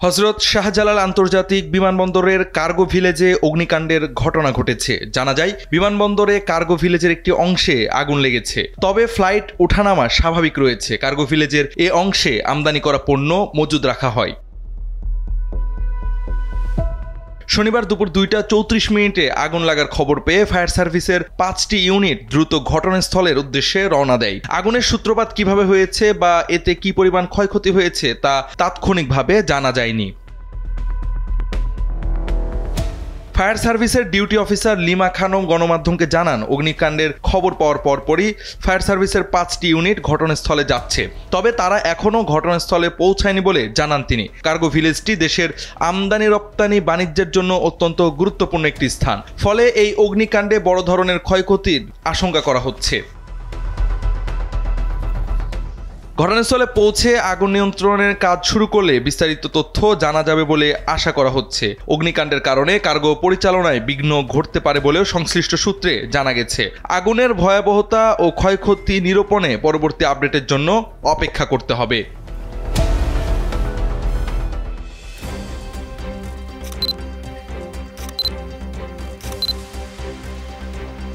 হযরত শাহজালাল আন্তর্জাতিক বিমানবন্দরের কার্গো ভিলেজে অগ্নিকাণ্ডের ঘটনা ঘটেছে। জানা যায়, বিমানবন্দরে কার্গো ভিলেজের একটি অংশে আগুন লেগেছে। তবে ফ্লাইট ওঠানামা স্বাভাবিক রয়েছে। কার্গো ভিলেজের এ অংশে আমদানি করা পণ্য মজুদ রাখা হয়। শনিবার দুপুর 2টা 34 আগুন লাগার খবর পেয়ে ফায়ার সার্ভিসের 5টি ইউনিট দ্রুত ঘটনাস্থলের উদ্দেশ্যে রওনা দেয়। আগুনের সূত্রপাত কিভাবে হয়েছে বা এতে কি পরিমাণ ক্ষয়ক্ষতি হয়েছে তা তাৎক্ষণিকভাবে জানা যায়নি। ফায়ার সার্ভিসের ডিউটি অফিসার লিমা খানম গণমাধ্যমকে জানান, অগ্নিকাণ্ডের খবর পাওয়ার পরপরই ফায়ার সার্ভিসের 5টি ইউনিট ঘটনাস্থলে যাচ্ছে। তবে তারা এখনও ঘটনাস্থলে পৌঁছায়নি বলে জানান তিনি। কার্গো ভিলেজটি দেশের আমদানি রপ্তানি বাণিজ্যের জন্য অত্যন্ত গুরুত্বপূর্ণ একটি স্থান। ফলে এই অগ্নিকাণ্ডে বড় ধরনের ক্ষয়ক্ষতির আশঙ্কা করা হচ্ছে। ঘটনাস্থলে পৌঁছে আগুন নিয়ন্ত্রণের কাজ শুরু করলে বিস্তারিত তথ্য জানা যাবে বলে আশা করা হচ্ছে। অগ্নিকাণ্ডের কারণে কার্গো পরিচালনায় বিঘ্ন ঘটতে পারে বলেও সংশ্লিষ্ট সূত্রে জানা গেছে। আগুনের ভয়াবহতা ও ক্ষয়ক্ষতি নিরূপণে পরবর্তী আপডেটের জন্য অপেক্ষা করতে হবে।